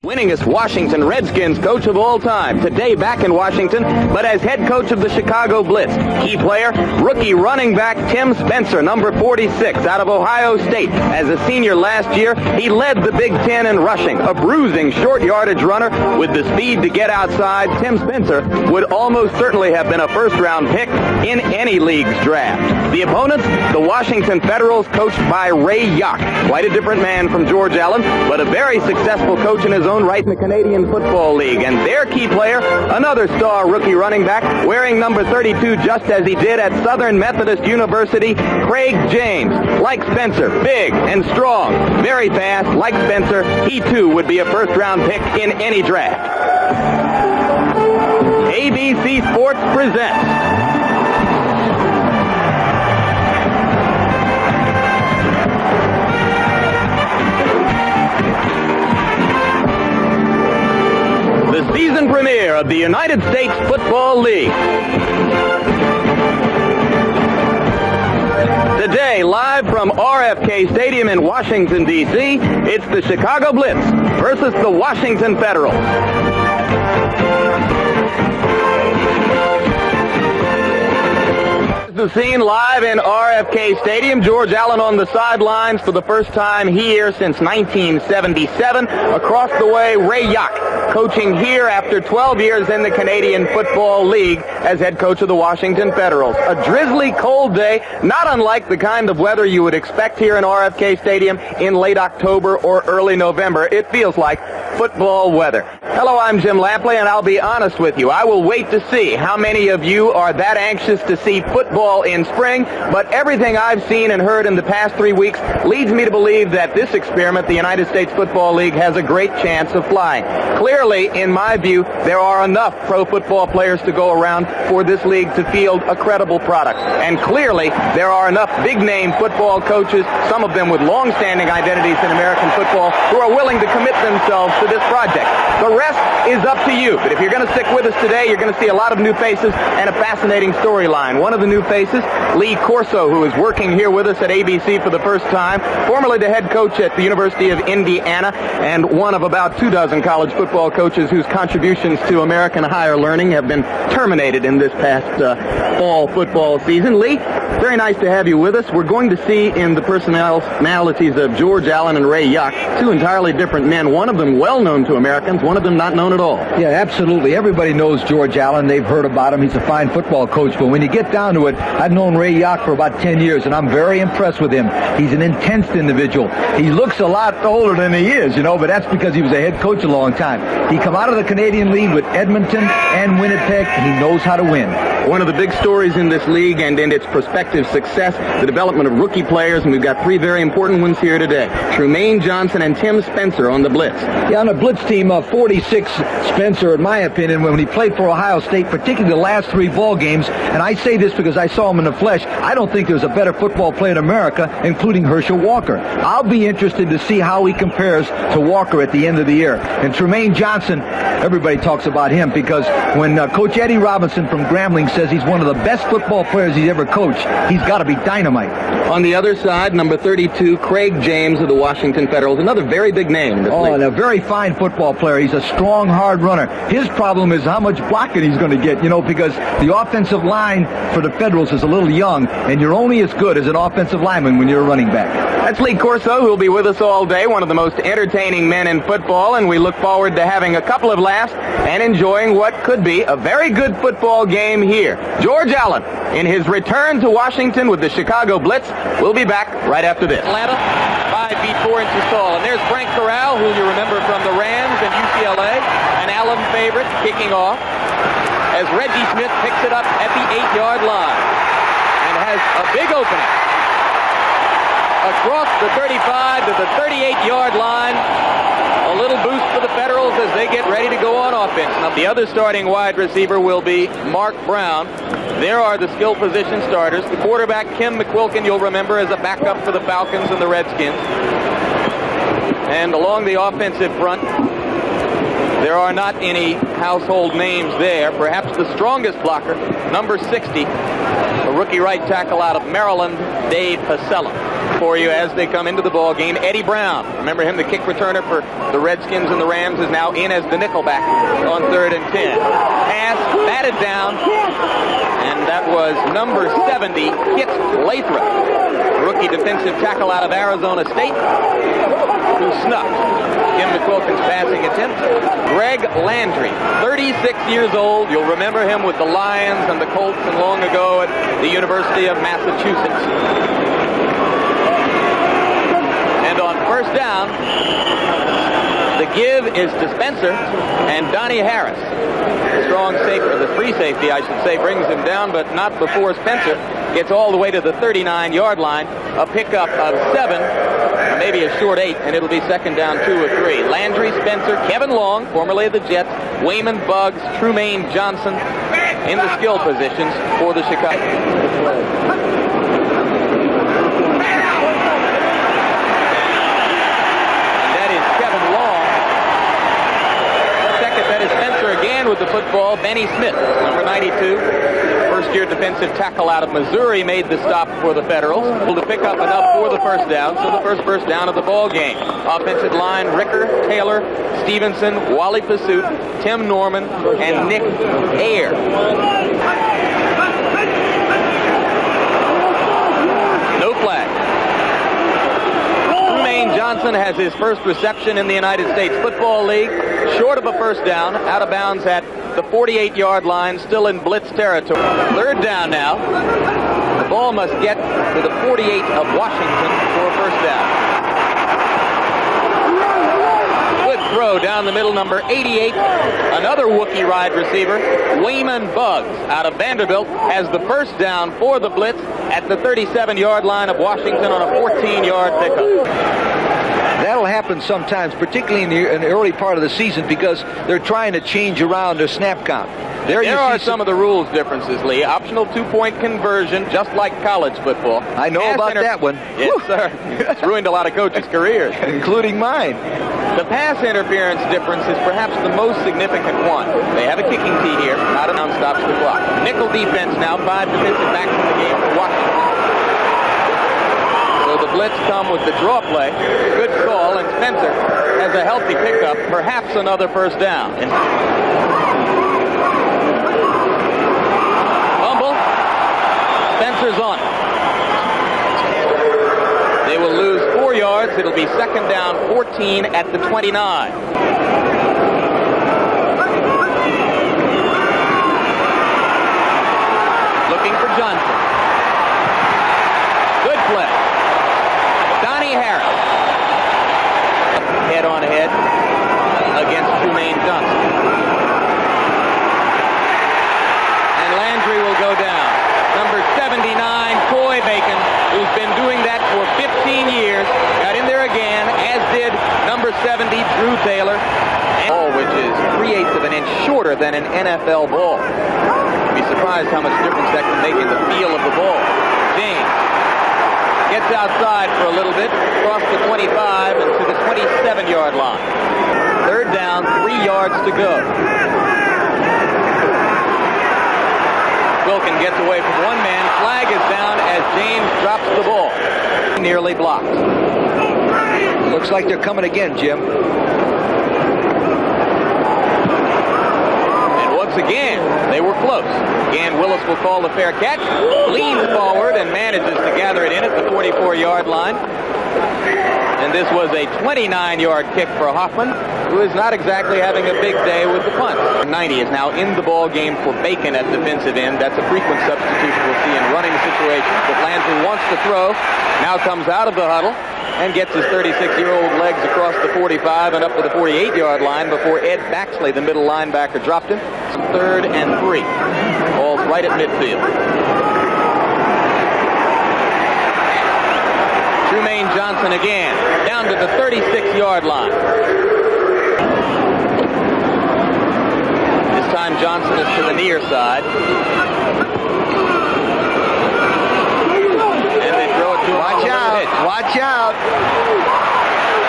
Winningest Washington Redskins coach of all time, today back in Washington, but as head coach of the Chicago Blitz. Key player, rookie running back Tim Spencer, number 46, out of Ohio State. As a senior last year, he led the Big Ten in rushing, a bruising short yardage runner with the speed to get outside. Tim Spencer would almost certainly have been a first-round pick in any league's draft. The opponents, the Washington Federals, coached by Ray Yach. Quite a different man from George Allen, but a very successful coach in his own right in the Canadian Football League. And their key player, another star rookie running back, wearing number 32 just as he did at Southern Methodist University, Craig James. Like Spencer, big and strong, very fast. Like Spencer, he too would be a first-round pick in any draft. ABC Sports presents the season premiere of the United States Football League. Today, live from RFK Stadium in Washington, D.C., it's the Chicago Blitz versus the Washington Federals. The scene live in RFK Stadium. George Allen on the sidelines for the first time here since 1977. Across the way, Ray Yach, coaching here after 12 years in the Canadian Football League as head coach of the Washington Federals. A drizzly, cold day, not unlike the kind of weather you would expect here in RFK Stadium in late October or early November. It feels like football weather. Hello, I'm Jim Lampley, and I'll be honest with you. I will wait to see how many of you are that anxious to see football in spring, but everything I've seen and heard in the past 3 weeks leads me to believe that this experiment, the United States Football League, has a great chance of flying. Clearly, in my view, there are enough pro football players to go around for this league to field a credible product. And clearly, there are enough big-name football coaches, some of them with long-standing identities in American football, who are willing to commit themselves to this project. The rest is up to you. But if you're going to stick with us today, you're going to see a lot of new faces and a fascinating storyline. One of the new faces, Lee Corso, who is working here with us at ABC for the first time, formerly the head coach at the University of Indiana, and one of about 24 college football coaches whose contributions to American higher learning have been terminated in this past fall football season. Lee, very nice to have you with us. We're going to see in the personalities of George Allen and Ray Yach, two entirely different men, one of them well known to Americans, one of them not known at all. Yeah, absolutely. Everybody knows George Allen. They've heard about him. He's a fine football coach. But when you get down to it, I've known Ray Yach for about 10 years, and I'm very impressed with him. He's an intense individual. He looks a lot older than he is, but that's because he was a head coach a long time. He come out of the Canadian League with Edmonton and Winnipeg, and he knows how to win. One of the big stories in this league and in its prospective success, the development of rookie players, and we've got three very important ones here today. Trumaine Johnson and Tim Spencer on the Blitz. Yeah, on the Blitz team, 46, Spencer, in my opinion, when he played for Ohio State, particularly the last three ball games, and I say this because I saw him in the flesh, I don't think there's a better football player in America, including Herschel Walker. I'll be interested to see how he compares to Walker at the end of the year. And Trumaine Johnson, everybody talks about him because when Coach Eddie Robinson from Grambling says he's one of the best football players he's ever coached, he's got to be dynamite. On the other side, number 32, Craig James of the Washington Federals, another very big name. And a very fine football player. He's a strong, hard runner. His problem is how much blocking he's going to get, because the offensive line for the Federals is a little young, and you're only as good as an offensive lineman when you're a running back. That's Lee Corso, who will be with us all day, one of the most entertaining men in football, and we look forward to having a couple of laughs and enjoying what could be a very good football game here. George Allen, in his return to Washington with the Chicago Blitz, will be back right after this. Atlanta, 5 feet 4 inches tall. And there's Frank Corral, who you remember from the Rams and UCLA, an Allen favorite, kicking off, as Reggie Smith picks it up at the 8-yard line and has a big opening across the 35 to the 38-yard line. A little boost for the Federals as they get ready to go on offense. Now, the other starting wide receiver will be Mark Brown. There are the skill position starters. The quarterback, Kim McQuilkin, you'll remember, as a backup for the Falcons and the Redskins. And along the offensive front, there are not any household names there. Perhaps the strongest blocker, number 60, a rookie right tackle out of Maryland, Dave Pasella. for you as they come into the ball game. Eddie Brown, remember him, the kick returner for the Redskins and the Rams, is now in as the nickelback on 3rd and 10. Pass, batted down, and that was number 70, Kit Lathrop, rookie defensive tackle out of Arizona State, who snuffed Kim McQuilkin's passing attempt. Greg Landry, 36 years old. You'll remember him with the Lions and the Colts and long ago at the University of Massachusetts. And on first down, the give is to Spencer, and Donnie Harris, the strong safety, or the free safety, I should say, brings him down, but not before Spencer gets all the way to the 39-yard line. A pickup of 7, maybe a short 8, and it'll be second down 2 or 3. Landry, Spencer, Kevin Long, formerly of the Jets, Wayman Buggs, Trumaine Johnson in the skill positions for the Chicago. That is Spencer again with the football. Benny Smith, number 92, first-year defensive tackle out of Missouri, made the stop for the Federals. Able to pick up enough for the first down, so the first down of the ball game. Offensive line, Ricker, Taylor, Stevenson, Wally Pursuit, Tim Norman, and Nick Ayer. No flag. Trumaine Johnson has his first reception in the United States Football League. Short of a first down, out of bounds at the 48-yard line, still in blitz territory. Third down now. The ball must get to the 48 of Washington for a first down. Good throw down the middle, number 88. Another Wookiee wide receiver, Wayman Buggs, out of Vanderbilt, has the first down for the blitz at the 37-yard line of Washington on a 14-yard pickup. That'll happen sometimes, particularly in the early part of the season, because they're trying to change around their snap count. There are some of the rules differences, Lee. Optional 2-point conversion, just like college football. I know about that one. Yes, sir. It's ruined a lot of coaches' careers. Including mine. The pass interference difference is perhaps the most significant one. They have a kicking tee here. Out of bounds stops the clock. Nickel defense now, 5 defensive backs in the game for Washington. So the blitz come with the draw play. Good call, and Spencer has a healthy pickup, perhaps another first down. Fumble. Spencer's on it. They will lose 4 yards. It'll be second down 14 at the 29. Looking for Johnson. Good play. Donnie Harris. Head on head against Trumaine Johnson. And Landry will go down. Number 79, Troy Bacon, who's been doing that for 15 years, got in there again, as did number 70, Drew Taylor. Ball, which is 3/8 of an inch shorter than an NFL ball. You'd be surprised how much difference that can make in the feel of the ball. James gets outside for a little bit, across the 25 and to the 27-yard line. Third down, 3 yards to go. Wilkin gets away from one man. Flag is down as James drops the ball. Nearly blocked. Looks like they're coming again, Jim. And once again, they were close. Again, Willis will call the fair catch. Leans forward and manages to gather it in at the 44-yard line. And this was a 29-yard kick for Hoffman, who is not exactly having a big day with the punt. 90 is now in the ball game for Bacon at defensive end. That's a frequent substitution we'll see in running situations. But Landry wants to throw, now comes out of the huddle and gets his 36-year-old legs across the 45 and up to the 48-yard line before Ed Baxley, the middle linebacker, dropped him. 3rd and 3. Ball's right at midfield. Trumaine Johnson again, down to the 36-yard line. This time Johnson is to the near side. And they throw it to him. Watch out. Watch out.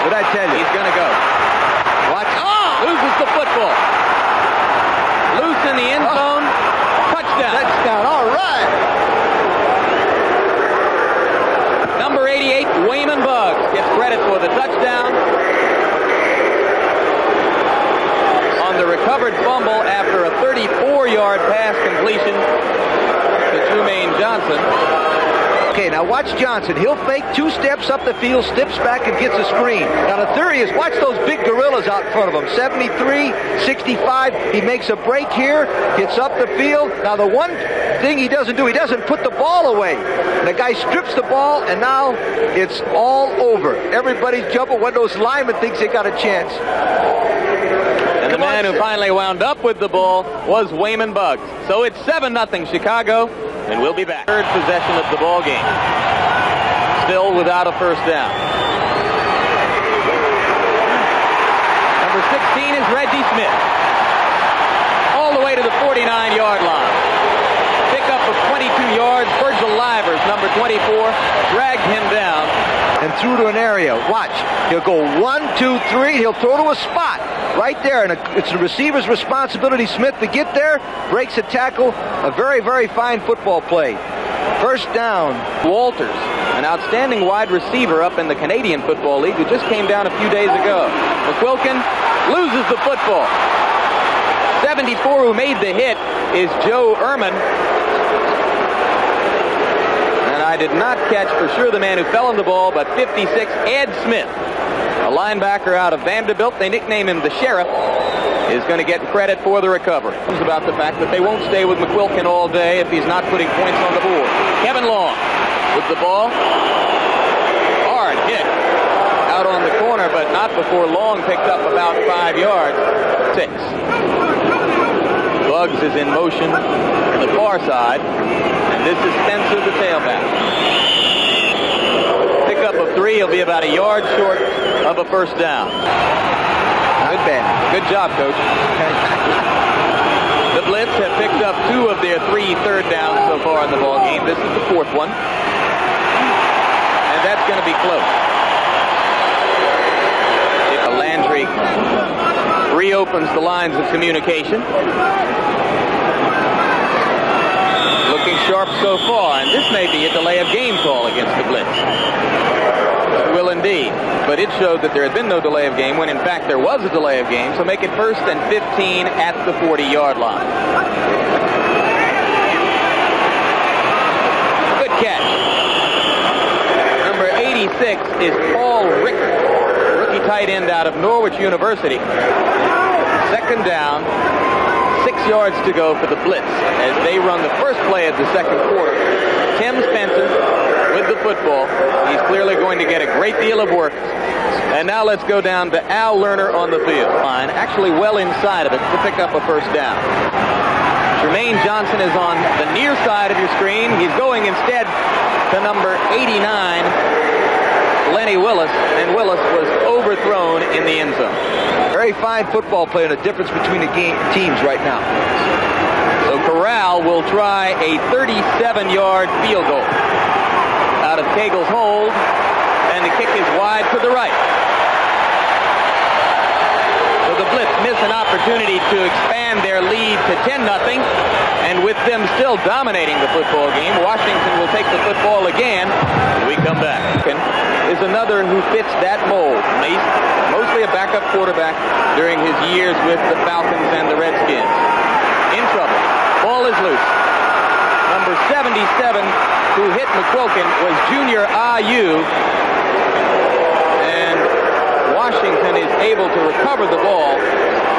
What'd I tell you? He's going to go. Watch. Loses the football. Loose in the end zone. Touchdown. Touchdown. All right. Number 88, Wayne recovered fumble after a 34-yard pass completion to Trumaine Johnson. Okay, now watch Johnson. He'll fake 2 steps up the field, steps back, and gets a screen. Now the theory is, watch those big gorillas out in front of him. 73, 65. He makes a break here, gets up the field. Now the one thing he doesn't do, he doesn't put the ball away. The guy strips the ball, and now it's all over. Everybody's jumping when those linemen thinks they got a chance. And the man who finally wound up with the ball was Wayman Buggs. So it's 7-0 Chicago, and we'll be back. Third possession of the ball game. Still without a first down. Number 16 is Reggie Smith. All the way to the 49-yard line. Pickup of 22 yards. Virgil Livers, number 24, dragged him down. And threw to an area. Watch. He'll go 1, 2, 3. He'll throw to a spot right there. And it's the receiver's responsibility, Smith, to get there. Breaks a tackle. A very, very fine football play. First down. Walters, an outstanding wide receiver up in the Canadian Football League, who just came down a few days ago. McQuilkin loses the football. 74, who made the hit, is Joe Ehrman. And I did not catch for sure the man who fell on the ball, but 56, Ed Smith, a linebacker out of Vanderbilt. They nickname him the Sheriff, is going to get credit for the recovery. It's about the fact that they won't stay with McQuilkin all day if he's not putting points on the board. Kevin Long with the ball. Hard hit out on the corner, but not before Long picked up about 5 yards. 6. Buggs is in motion to the far side, and this is Spencer, the tailback. Pickup of 3, he'll be about a yard short of a first down. Not bad. Good job, Coach. The Blitz have picked up 2 of their 3 third downs so far in the ball game. This is the 4th one, and that's going to be close. If Landry reopens the lines of communication. Looking sharp so far, and this may be a delay of game call against the Blitz. It will indeed, but it showed that there had been no delay of game when in fact there was a delay of game, so make it 1st and 15 at the 40-yard line. Good catch. Number 86 is Paul Ricker, rookie tight end out of Norwich University. 2nd down, 6 yards to go for the Blitz as they run the first play of the second quarter. Tim Spencer with the football. He's clearly going to get a great deal of work. And now let's go down to Al Lerner on the field. Line, actually well inside of it to pick up a first down. Trumaine Johnson is on the near side of your screen. He's going instead to number 89, Lenny Willis, and Willis was overthrown in the end zone. Very fine football play and a difference between the teams right now. So Corral will try a 37-yard field goal out of Cagle's hold, and the kick is wide to the right. So the Blitz miss an opportunity to expand their lead to 10-0, and with them still dominating the football game, Washington will take the football again when we come back. Is another who fits that mold. He's mostly a backup quarterback during his years with the Falcons and the Redskins. In trouble. Ball is loose. Number 77, who hit McQuilkin, was Junior Ayu. And Washington is able to recover the ball.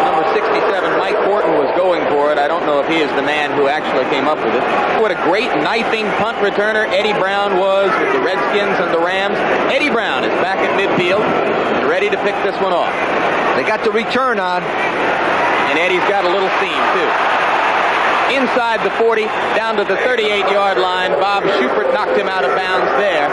Number 67, Mike Horton, was going for it. I don't know if he is the man who actually came up with it. What a great knifing punt returner Eddie Brown was with the Redskins and the Rams. Eddie Brown is back at midfield, ready to pick this one off. They got the return on. And Eddie's got a little seam, too. Inside the 40, down to the 38-yard line. Bob Schubert knocked him out of bounds there.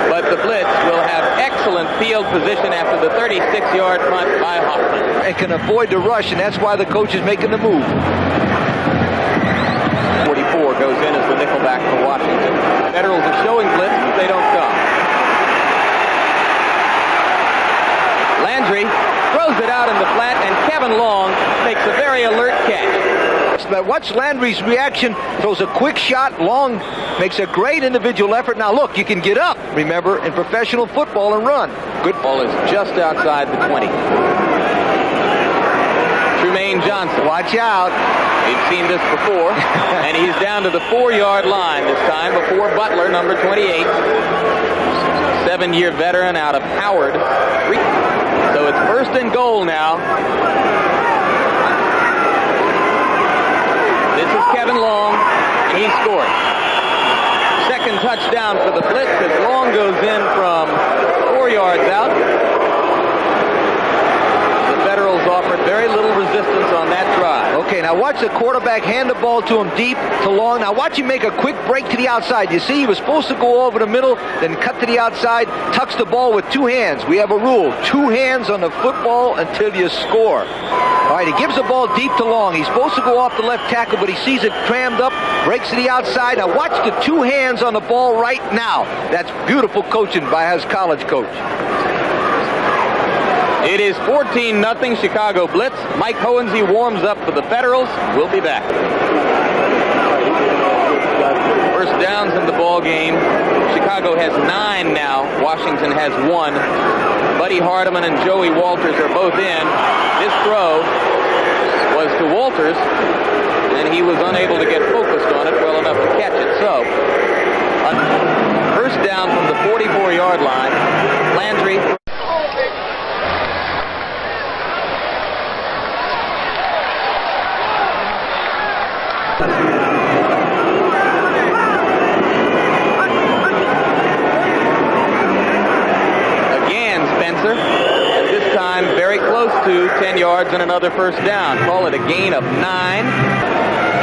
But the Blitz will have excellent field position after the 36-yard punt by Hoffman. And can avoid the rush, and that's why the coach is making the move. 44 goes in as the nickelback for Washington. The Federals are showing Blitz, but they don't come. Landry throws it out in the flat, and Kevin Long makes a very alert catch. Watch Landry's reaction. Throws a quick shot. Long makes a great individual effort. Now look, you can get up, remember, in professional football and run. Good ball is just outside the 20. Trumaine Johnson. Watch out. We've seen this before. And he's down to the 4-yard line this time before Butler, number 28. 7-year veteran out of Howard. So it's 1st and goal now. This is Kevin Long, and he scored. Second touchdown for the Blitz as Long goes in from 4 yards out. The Federals offered very little resistance on that drive. Okay, now watch the quarterback hand the ball to him deep to Long. Now watch him make a quick break to the outside. You see, he was supposed to go over the middle, then cut to the outside, tucks the ball with 2 hands. We have a rule, 2 hands on the football until you score. All right, he gives the ball deep to Long. He's supposed to go off the left tackle, but he sees it crammed up, breaks to the outside. Now watch the 2 hands on the ball right now. That's beautiful coaching by his college coach. It is 14-0 Chicago Blitz. Mike Hohensee warms up for the Federals. We'll be back. First downs in the ball game. Chicago has 9 now. Washington has 1. Buddy Hardeman and Joey Walters are both in. This throw was to Walters, and he was unable to get focused on it well enough to catch it. So, first down from the 44-yard line. Landry. Again, Spencer, and this time very close to 10 yards and another first down. Call it a gain of 9.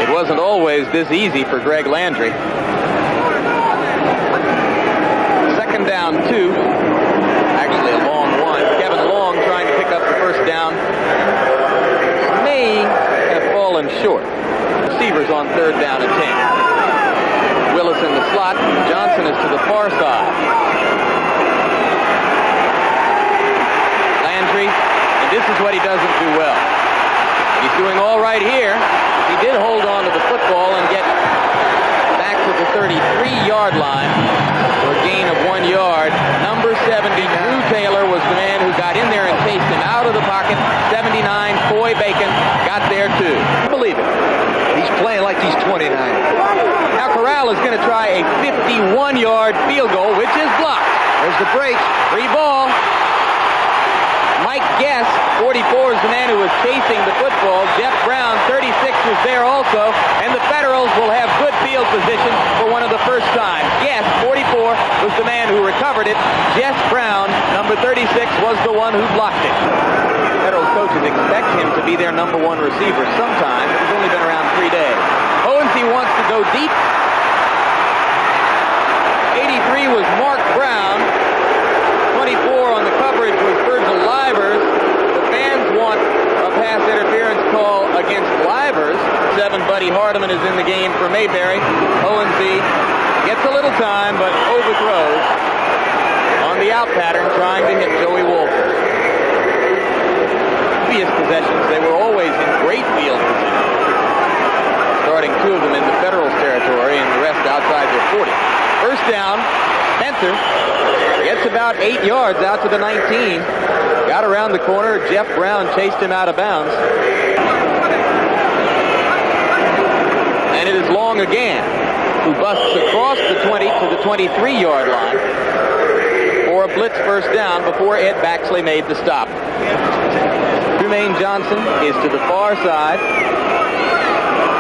It wasn't always this easy for Greg Landry. Second down 2. Actually a long one. Kevin Long trying to pick up the first down. May have fallen short. Receivers on 3rd down and 10. Willis in the slot. Johnson is to the far side. Landry, and this is what he doesn't do well. He's doing all right here. He did hold on to the football and get back to the 33-yard line for a gain of 1 yard. Number 70, Drew Taylor, was the man who got in there and chased him out of the pocket. 79, Foy Bacon, got there too. Believe it. He's playing like he's 29. Now Corral is going to try a 51-yard field goal, which is blocked. There's the break. Free ball. Mike Guess, 44, is the man who was chasing the football. Jeff Brown, 36, was there also. And the Federals will have good field position for one of the first time. Guess, 44, was the man who recovered it. Jeff Brown, number 36, was the one who blocked it. Federals coaches expect him to be their number 1 receiver sometime. He's only been around 3 days. Hohensee wants to go deep. 83 was Mark Brown. 24 on the coverage was Virgil Livers. The fans want a pass interference call against Livers. 7, Buddy Hardeman is in the game for Mayberry. Hohensee gets a little time, but overthrows on the out pattern, trying to hit Joey Walters. Previous possessions, they were always in great field position. Starting 2 of them in the Federals territory and the rest outside their 40. First down, Spencer gets about 8 yards out to the 19. Got around the corner. Jeff Brown chased him out of bounds. And it is Long again, who busts across the 20 to the 23-yard line for a blitz first down before Ed Baxley made the stop. Trumaine Johnson is to the far side.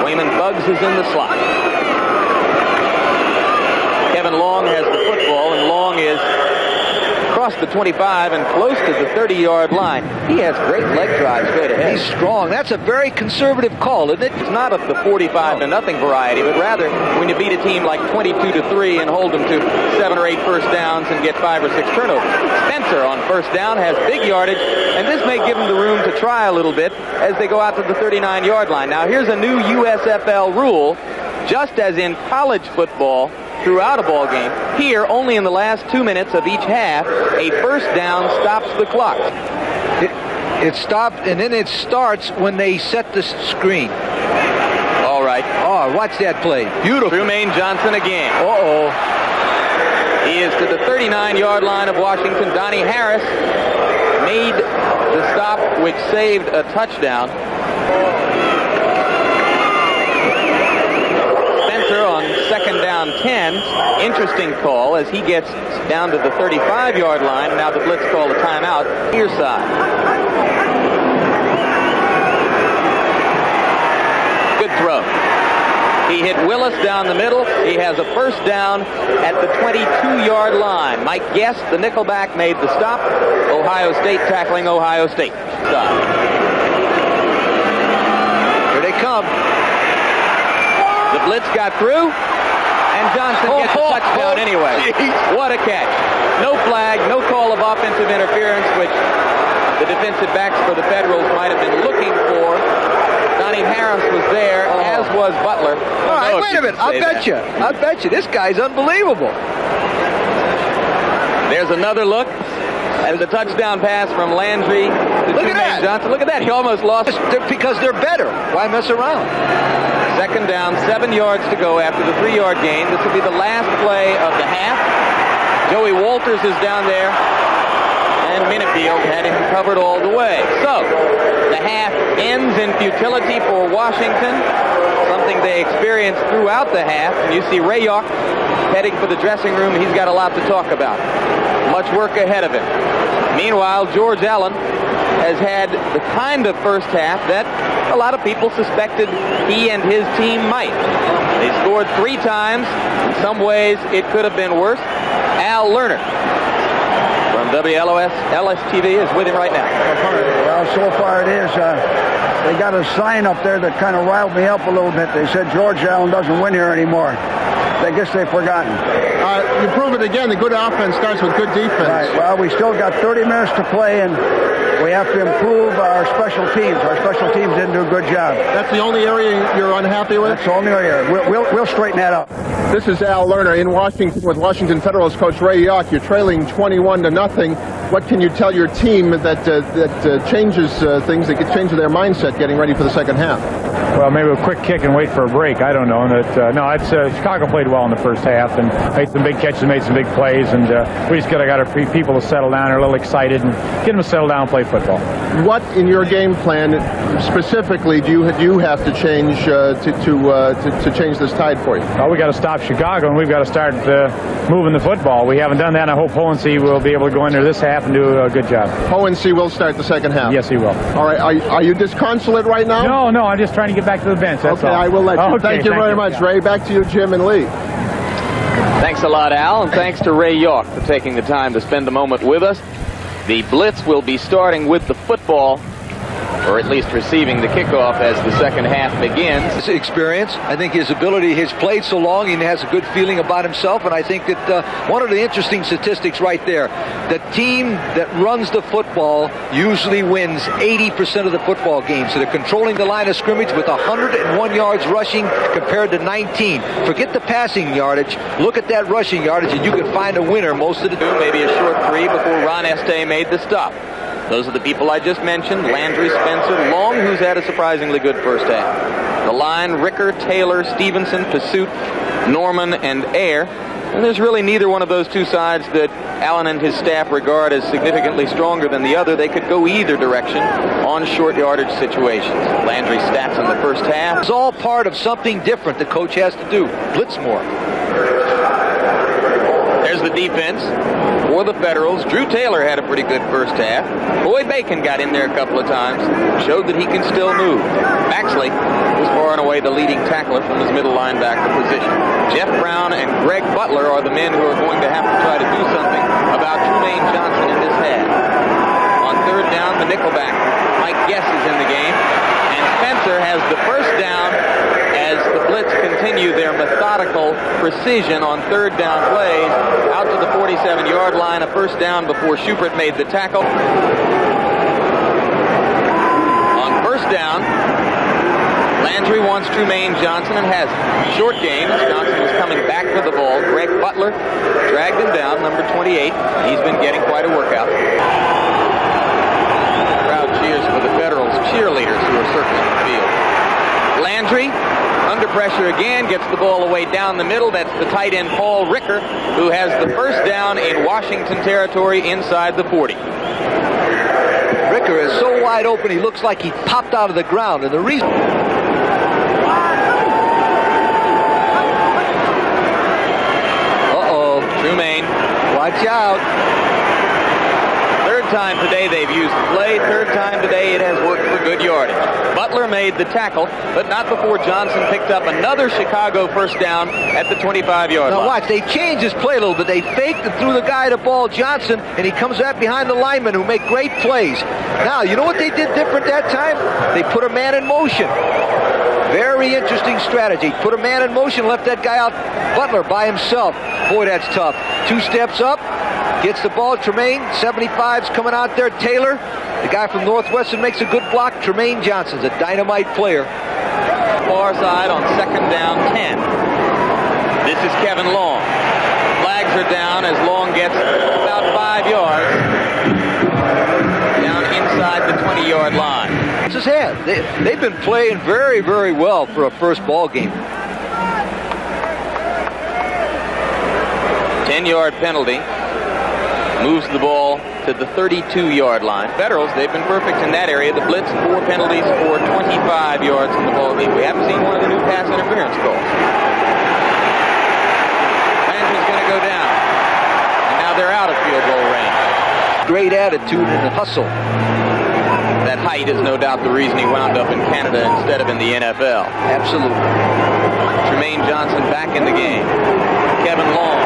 Wayman Buggs is in the slot. Kevin Long has the football, and Long is across the 25 and close to the 30-yard line. He has great leg drive straight ahead. He's strong. That's a very conservative call, isn't it? It's not of the 45-0 variety, but rather when you beat a team like 22-3 and hold them to 7 or 8 first downs and get 5 or 6 turnovers. Spencer on first down has big yardage, and this may give him the room to try a little bit as they go out to the 39-yard line. Now here's a new USFL rule. Just as in college football, throughout a ball game, here, only in the last 2 minutes of each half, a first down stops the clock. It stopped, and then it starts when they set the screen. All right. Oh, watch that play. Beautiful. Trumaine Johnson again. Uh-oh. He is to the 39-yard line of Washington. Donnie Harris made the stop, which saved a touchdown. Spencer on second down 10. Interesting call as he gets down to the 35-yard line. Now the Blitz call a timeout near side. Good throw. He hit Willis down the middle. He has a first down at the 22-yard line. Mike Guest, the nickelback, made the stop. Ohio State tackling Ohio State. Stop. Here they come. The Blitz got through, and Johnson gets a touchdown anyway. Geez. What a catch. No flag, no call of offensive interference, which the defensive backs for the Federals might have been looking for. Donnie Harris was there, as was Butler. All right, wait a minute. I bet you. This guy's unbelievable. There's another look at the touchdown pass from Landry to Trumaine Johnson. Look at that. He almost lost. Because they're better. Why mess around? Second down, 7 yards to go after the 3-yard gain. This will be the last play of the half. Joey Walters is down there, and Minifield had him covered all the way. So, the half ends in futility for Washington, something they experienced throughout the half. And you see Ray York heading for the dressing room. He's got a lot to talk about. Much work ahead of him. Meanwhile, George Allen has had the kind of first half that a lot of people suspected he and his team might. They scored 3 times. In some ways, it could have been worse. Al Lerner from WLOS LS-TV is with him right now. Well, so far it is. They got a sign up there that kind of riled me up a little bit. They said George Allen doesn't win here anymore. I guess they've forgotten. You prove it again. The good offense starts with good defense. Right. Well, we still got 30 minutes to play, and we have to improve our special teams. Our special teams didn't do a good job. That's the only area you're unhappy with? That's the only area. We'll straighten that up. This is Al Lerner in Washington with Washington Federals coach Ray York. You're trailing 21-0. What can you tell your team that changes things, that could change their mindset getting ready for the second half? Well, maybe a quick kick and wait for a break. I don't know. Chicago played well in the first half and made some big catches, made some big plays, and we just got our people to settle down. They're a little excited and get them to settle down and play football. What in your game plan specifically do you have to change to change this tide for you? Well, we got to stop Chicago and we've got to start moving the football. We haven't done that. And I hope Hohensee will be able to go in there this half and do a good job. Hohensee will start the second half. Yes, he will. All right. Are you disconsolate right now? No. I'm just trying to get back to the bench. That's all. I will let you. Okay, thank you very much, Ray. Back to you, Jim and Lee. Thanks a lot, Al, and thanks to Ray York for taking the time to spend a moment with us. The Blitz will be starting with the football, or at least receiving the kickoff as the second half begins. His experience, I think his ability, he's played so long, he has a good feeling about himself, and I think that one of the interesting statistics right there, the team that runs the football usually wins 80% of the football games. So they're controlling the line of scrimmage with 101 yards rushing compared to 19. Forget the passing yardage. Look at that rushing yardage, and you can find a winner most of the time. Maybe a short 3 before Ron Estee made the stop. Those are the people I just mentioned: Landry, Spencer, Long, who's had a surprisingly good first half. The line: Ricker, Taylor, Stevenson, Pursuit, Norman, and Ayer. And there's really neither one of those two sides that Allen and his staff regard as significantly stronger than the other. They could go either direction on short yardage situations. Landry's stats in the first half. It's all part of something different the coach has to do. Blitz more. There's the defense for the Federals. Drew Taylor had a pretty good first half. Boyd Bacon got in there a couple of times, showed that he can still move. Baxley was far and away the leading tackler from his middle linebacker position. Jeff Brown and Greg Butler are the men who are going to have to try to do something about Trumaine Johnson in this half. On third down, the nickelback Mike Guess is in the game, and Spencer has the first down as the Blitz continue their methodical precision on third down plays out to the 47-yard line. A first down before Schubert made the tackle. On first down, Landry wants Trumaine Johnson and has him. Short game as Johnson was coming back for the ball. Greg Butler dragged him down, number 28. He's been getting quite a workout. Crowd cheers for the Federals cheerleaders who are circling the field. Landry, under pressure again, gets the ball away down the middle. That's the tight end Paul Ricker, who has the first down in Washington territory inside the 40. kicker is so wide open, he looks like he popped out of the ground. And the reason... Uh-oh. Trumaine. Watch out. Third time today they've used play. Third time today it has worked for good yardage. Butler made the tackle, but not before Johnson picked up another Chicago first down at the 25-yard line. Now watch, they changed his play a little bit. They faked and threw the guy the ball, Johnson, and he comes back behind the linemen who make great plays. Now, you know what they did different that time? They put a man in motion. Very interesting strategy. Put a man in motion, left that guy out, Butler, by himself. Boy, that's tough. 2 steps up, gets the ball. Tremaine, 75's coming out there. Taylor, the guy from Northwestern, makes a good block. Tremaine Johnson's a dynamite player. Far side on second down 10. This is Kevin Long. Flags are down as Long gets about 5 yards down inside the 20-yard line. It's his head. They've been playing very, very well for a first ball game. 10-yard penalty. Moves the ball to the 32-yard line. Federals, they've been perfect in that area. The Blitz, 4 penalties for 25 yards in the ball game. We haven't seen one of the new pass interference calls. Landry's going to go down. And now they're out of field goal range. Great attitude and the hustle. That height is no doubt the reason he wound up in Canada instead of in the NFL. Absolutely. Tremaine Johnson back in the game. Kevin Long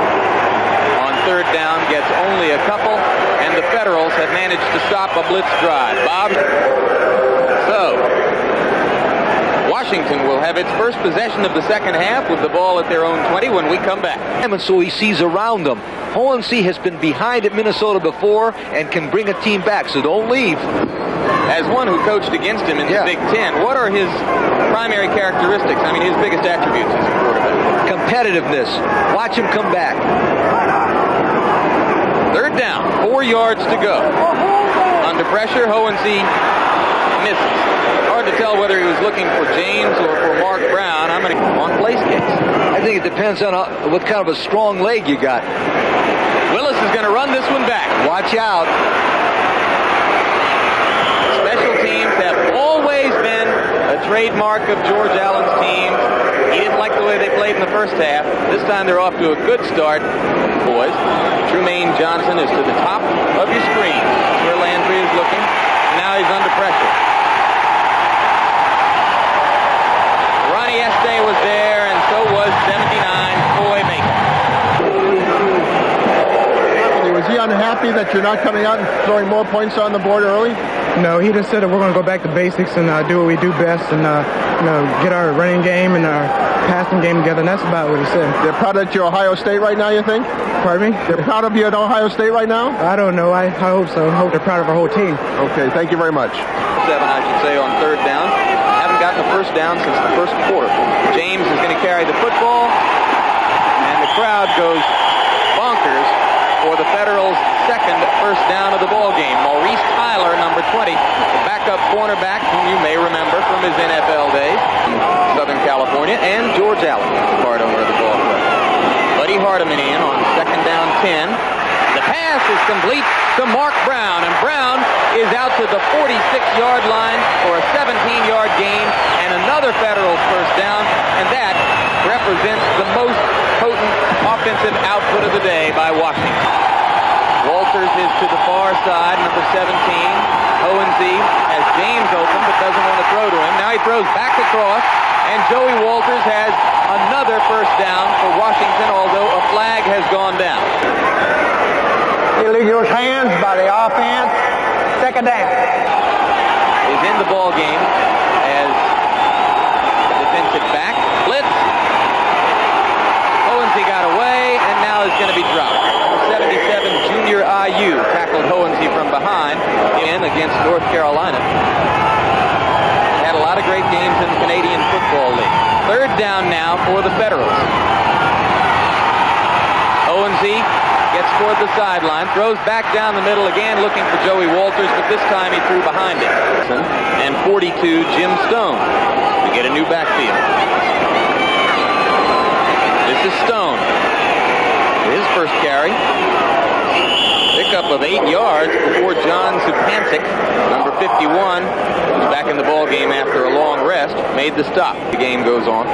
on third down gets only a couple, and the Federals have managed to stop a blitz drive. Bob. So, Washington will have its first possession of the second half with the ball at their own 20 when we come back. And so he sees around them. Hohensee has been behind at Minnesota before and can bring a team back, so don't leave. As one who coached against him in the Big Ten, what are his primary characteristics? I mean, his biggest attributes as a quarterback. Competitiveness. Watch him come back. Third down, 4 yards to go. Under pressure, Hohensee misses. Hard to tell whether he was looking for James or for Mark Brown. I'm going to on place kicks. I think it depends on what kind of a strong leg you got. Willis is going to run this one back. Watch out. Special teams have always been a trademark of George Allen's teams. He didn't like the way they played in the first half. This time they're off to a good start. Boys, Trumaine Johnson is to the top of your screen. That's where Landry is looking. Now he's under pressure. Ronnie Estee was there, and so was 79 Foy Maker. Was he unhappy that you're not coming out and throwing more points on the board early? No, he just said that we're going to go back to basics and do what we do best and get our running game and our passing game together, and that's about what he said. They're proud of you at Ohio State right now, you think? Pardon me? They're proud of you at Ohio State right now? I don't know. I hope so. I hope they're proud of our whole team. Okay, thank you very much. 7, I should say, on third down. Haven't gotten a first down since the first quarter. James is going to carry the football, and the crowd goes bonkers for the Federals' second first down of the ball game. Maurice Tyler, number 20, the backup cornerback, whom you may remember from his NFL days in Southern California, and George Allen, the part owner of the ball club. Buddy Hardemanian on second down 10. The pass is complete to Mark Brown, and Brown is out to the 46-yard line for a 17-yard gain and another Federals first down, and that represents the most potent offensive output of the day by Washington. Walters is to the far side, number 17. Hohensee has James open but doesn't want to throw to him. Now he throws back across, and Joey Walters has another first down for Washington, although a flag has gone down. Illegal hands by the offense. Second down. Is in the ball game as defensive back. Blitz. Hohensee got away, and now is going to be dropped. 77 junior IU tackled Hohensee from behind in against North Carolina. Had a lot of great games in the Canadian Football League. Third down now for the Federals. Hohensee gets toward the sideline, throws back down the middle again, looking for Joey Walters, but this time he threw behind him. And 42, Jim Stone, to get a new backfield. This is Stone. His first carry. Picked pickup of 8 yards before John Zupancic, number 51, who's back in the ball game after a long rest, made the stop. The game goes on.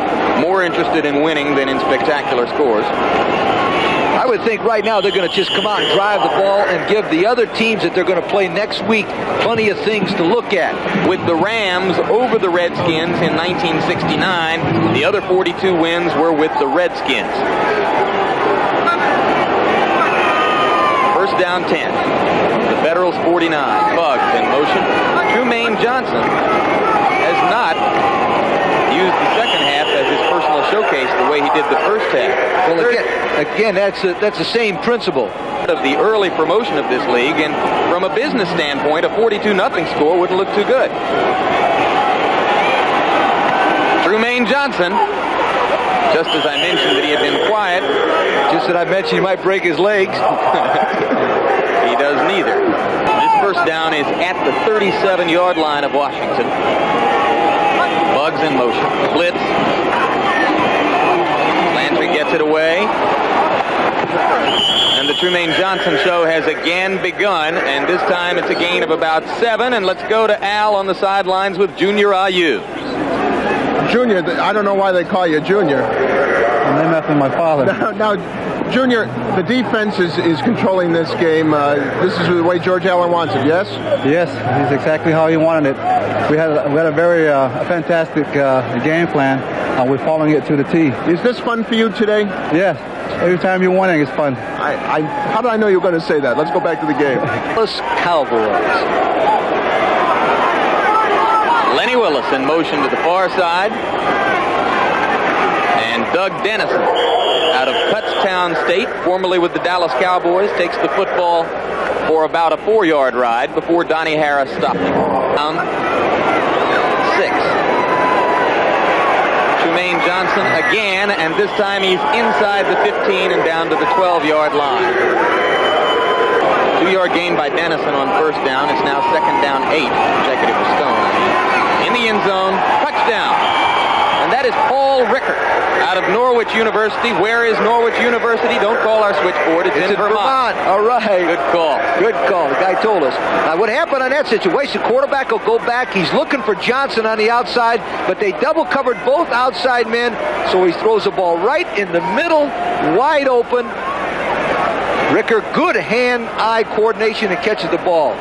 More interested in winning than in spectacular scores. I would think right now they're going to just come out and drive the ball and give the other teams that they're going to play next week plenty of things to look at. With the Rams over the Redskins in 1969, the other 42 wins were with the Redskins. First down 10. The Federals 49. Buggs in motion. Trumaine Johnson has not used the second half as his personal showcase the way he did the first half. Well, again, that's the same principle. Of the early promotion of this league, and from a business standpoint, a 42-0 score wouldn't look too good. Trumaine Johnson, just as I mentioned that he had been quiet, just that I mentioned he might break his legs. He does neither. This first down is at the 37-yard line of Washington. Buggs in motion. Blitz. Landry gets it away. And the Trumaine Johnson show has again begun, and this time it's a gain of about 7. And let's go to Al on the sidelines with Junior Ayew. Junior, I don't know why they call you Junior. I'm named after my father. Now, Junior, the defense is controlling this game. This is the way George Allen wants it, yes? Yes, he's exactly how he wanted it. We had a very fantastic game plan. We're following it to the T. Is this fun for you today? Yes. Every time you're winning, it's fun. How did I know you were going to say that? Let's go back to the game. Cowboys. Lenny Willis in motion to the far side. And Doug Dennison out of Kutztown State, formerly with the Dallas Cowboys, takes the football for about a 4-yard ride before Donnie Harris stopped him. Down 6. Trumaine Johnson again, and this time he's inside the 15 and down to the 12-yard line. 2-yard gain by Dennison on first down. It's now second down 8. Check it, it was Stone. In the end zone, touchdown. And that is Paul Rickert out of Norwich University. Where is Norwich University? Don't call our switchboard. It's in Vermont. All right. Good call. Good call. The guy told us. Now, what happened on that situation, quarterback will go back. He's looking for Johnson on the outside, but they double covered both outside men, so he throws the ball right in the middle, wide open. Rickert, good hand-eye coordination, and catches the ball.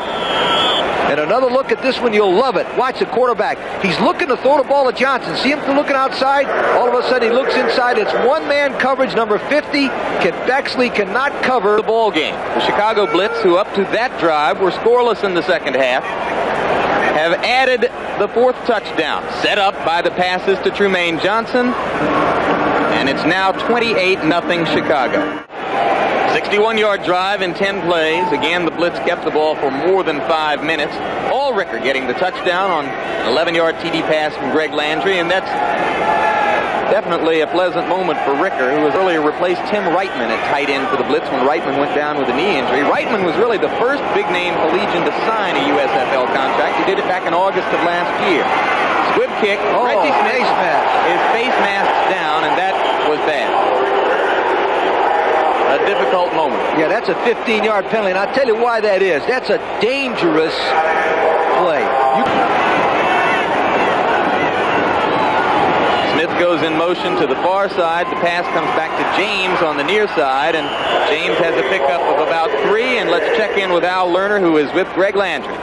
And another look at this one, you'll love it. Watch the quarterback. He's looking to throw the ball at Johnson. See him looking outside? All of a sudden, he looks inside. It's one-man coverage, number 50. Bexley cannot cover the ball game. The Chicago Blitz, who up to that drive were scoreless in the second half, have added the 4th touchdown, set up by the passes to Trumaine Johnson. And it's now 28-0 Chicago. 61-yard drive in 10 plays. Again, the Blitz kept the ball for more than 5 minutes. All Rickert getting the touchdown on an 11-yard TD pass from Greg Landry, and that's definitely a pleasant moment for Rickert, who has earlier replaced Tim Reitman at tight end for the Blitz when Reitman went down with a knee injury. Reitman was really the first big-name collegian to sign a USFL contract. He did it back in August of last year. Squib kick. Reggie Smith, his face masked down, and that was bad. A difficult moment. Yeah, that's a 15-yard penalty, and I'll tell you why that is. That's a dangerous play. Smith goes in motion to the far side. The pass comes back to James on the near side, and James has a pickup of about 3, and let's check in with Al Lerner, who is with Greg Landry.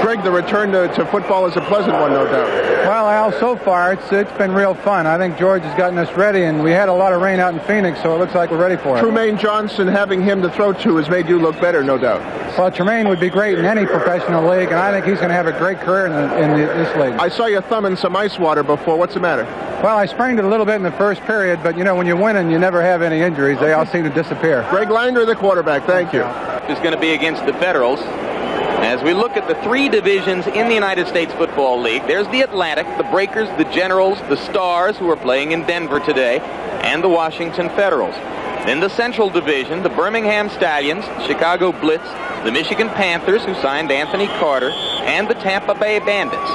Greg, the return to football is a pleasant one, no doubt. Well, Al, so far it's been real fun. I think George has gotten us ready, and we had a lot of rain out in Phoenix, so it looks like we're ready for it. Trumaine Johnson, having him to throw to has made you look better, no doubt. Well, Trumaine would be great in any professional league, and I think he's going to have a great career in this league. I saw you thumbing some ice water before. What's the matter? Well, I sprained it a little bit in the first period, but, you know, when you're winning, you never have any injuries. They all seem to disappear. Greg Landry, the quarterback. Thank you. Is going to be against the Federals. As we look at the 3 divisions in the United States Football League, there's the Atlantic, the Breakers, the Generals, the Stars, who are playing in Denver today, and the Washington Federals. In the Central Division, the Birmingham Stallions, Chicago Blitz, the Michigan Panthers, who signed Anthony Carter, and the Tampa Bay Bandits.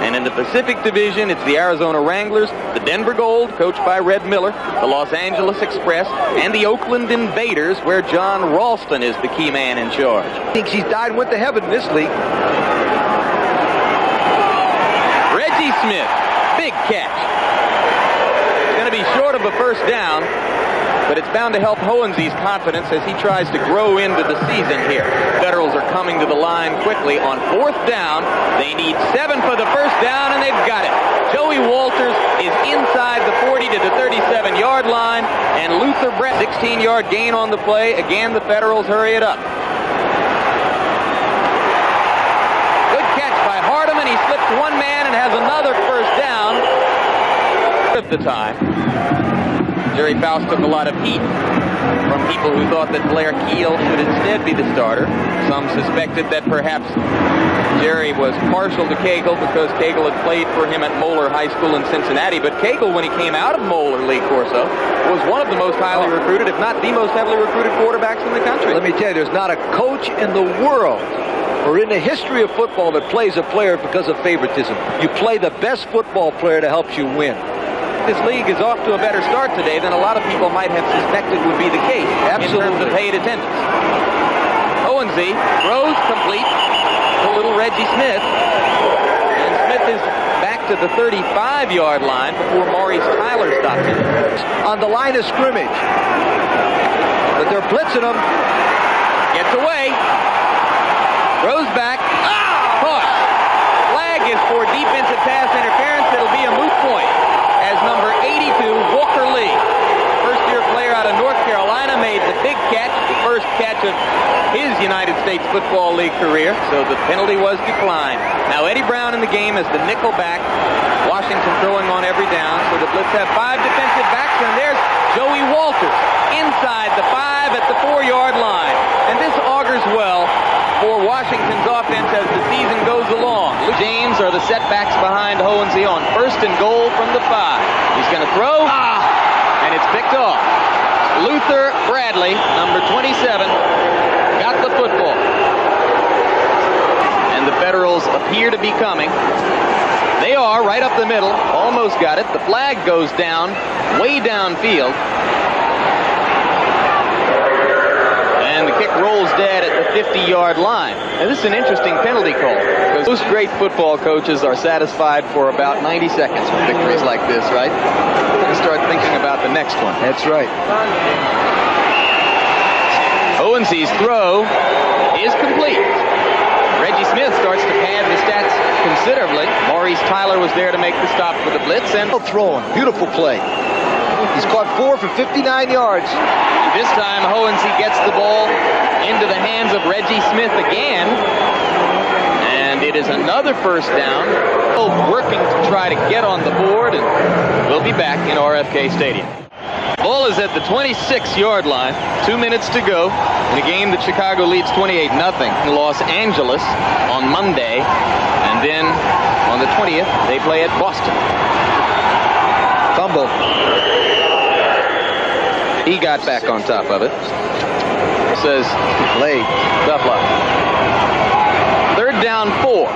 And in the Pacific Division, it's the Arizona Wranglers, the Denver Gold, coached by Red Miller, the Los Angeles Express, and the Oakland Invaders, where John Ralston is the key man in charge. Thinks he's died and went to heaven in this league. Reggie Smith, big catch. Going to be short of a first down, but it's bound to help Hohensy's confidence as he tries to grow into the season here. Federals are coming to the line quickly on fourth down. They need 7 for the first down, and they've got it. Joey Walters is inside the 40 to the 37-yard line, and Luther Brett, 16-yard gain on the play. Again, the Federals hurry it up. Good catch by Hardeman. He slips one man and has another first down. At the time, Jerry Faust took a lot of heat from people who thought that Blair Keel should instead be the starter. Some suspected that perhaps Jerry was partial to Cagle because Cagle had played for him at Moeller High School in Cincinnati. But Cagle, when he came out of Moeller, Lee Corso, was one of the most highly recruited, if not the most heavily recruited quarterbacks in the country. Let me tell you, there's not a coach in the world or in the history of football that plays a player because of favoritism. You play the best football player that helps you win. This league is off to a better start today than a lot of people might have suspected would be the case. Absolutely. In terms of paid attendance. Owensy throws complete to little Reggie Smith. And Smith is back to the 35-yard line before Maurice Tyler stops him. On the line of scrimmage. But they're blitzing him. Gets away. Throws back. Caught. Flag is for defensive pass interference. It'll be a moot point. As number 82, Walker Lee, first-year player out of North Carolina, made the big catch, the first catch of his United States Football League career, so the penalty was declined. Now Eddie Brown in the game as the nickel back, Washington throwing on every down, so the Blitz have 5 defensive backs, and there's Joey Walters inside the 5 at the 4-yard line. And this augurs well for Washington's offense as the season goes along. James are the setbacks behind Hohensee on 1st and goal from the 5. He's going to throw, and it's picked off. Luther Bradley, number 27, got the football. And the Federals appear to be coming. They are right up the middle, almost got it. The flag goes down, way downfield. And the kick rolls dead at the 50-yard line. And this is an interesting penalty call, because most great football coaches are satisfied for about 90 seconds with victories like this, right? We're going to start thinking about the next one. That's right. Hohensy's throw is complete. Reggie Smith starts to pad the stats considerably. Maurice Tyler was there to make the stop for the Blitz. And Throwing. Beautiful play. He's caught 4 for 59 yards. This time, Hohensee gets the ball into the hands of Reggie Smith again. And it is another first down. Working to try to get on the board, and we'll be back in RFK Stadium. Ball is at the 26-yard line. 2 minutes to go in a game that Chicago leads 28-0 in Los Angeles on Monday. And then on the 20th, they play at Boston. Fumble. He got back on top of it. Says, Late. tough luck. 3rd down, 4.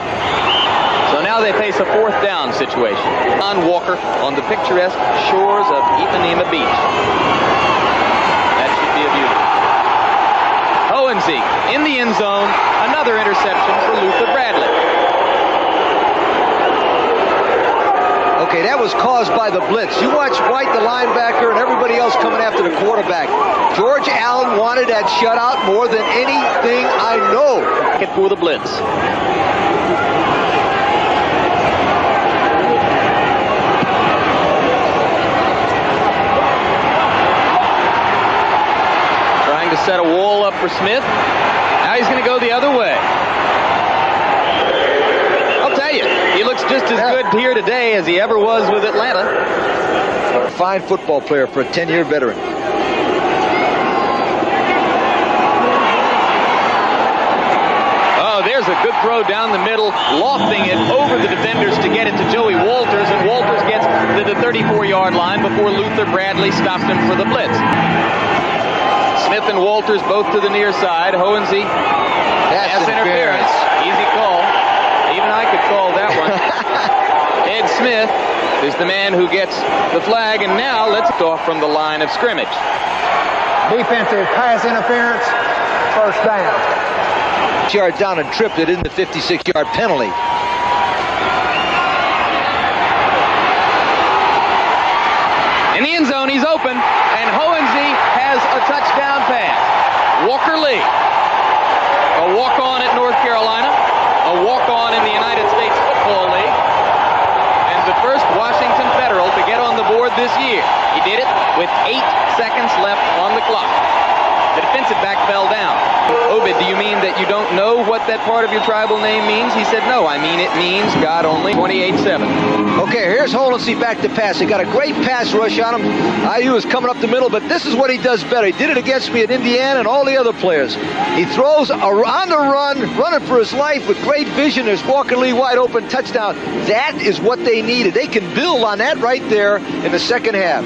So now they face a 4th down situation. John Walker on the picturesque shores of Ipanema Beach. That should be a beauty. Hohensee in the end zone. Another interception for Luther Bradley. Okay, that was caused by the blitz. You watch White, the linebacker, and everybody else coming after the quarterback. George Allen wanted that shutout more than anything I know. Hit for the blitz. Trying to set a wall up for Smith. Now he's going to go the other way. He looks just as good here today as he ever was with Atlanta. A fine football player for a 10-year veteran. Oh, there's a good throw down the middle, lofting it over the defenders to get it to Joey Walters, and Walters gets to the 34-yard line before Luther Bradley stops him for the blitz. Smith and Walters both to the near side. Hohensee, pass interference. Easy call. Even I could call that one. is the man who gets the flag, and now let's off from the line of scrimmage. Defensive pass interference, first down. Yard down and tripped it in the 56-yard penalty. In the end zone, he's open, and Hohensee has a touchdown pass. Walker Lee, a walk-on at North Carolina, a walk-on in the United States Football League, and the first Washington Federal to get on the board this year. He did it with 8 seconds left on the clock. The defensive back fell down. Obed, do you mean that you don't know what that part of your tribal name means? He said, no, I mean it means God only. 28-7. Okay, here's Hohensee back to pass. He got a great pass rush on him. IU is coming up the middle, but this is what he does better. He did it against me at Indiana and all the other players. He throws on the run, running for his life with great vision. There's Walker Lee wide open, touchdown. That is what they needed. They can build on that right there in the second half.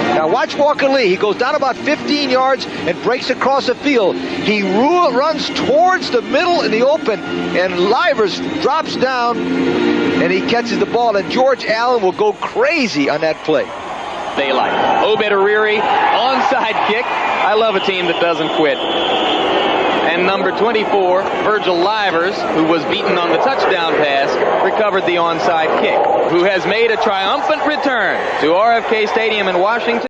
Now watch Walker Lee. He goes down about 15 yards and breaks across the field. He runs towards the middle in the open, and Livers drops down, and he catches the ball, and George Allen will go crazy on that play. Daylight. Obed Ariri, onside kick. I love a team that doesn't quit. And number 24, Virgil Livers, who was beaten on the touchdown pass, recovered the onside kick, who has made a triumphant return to RFK Stadium in Washington.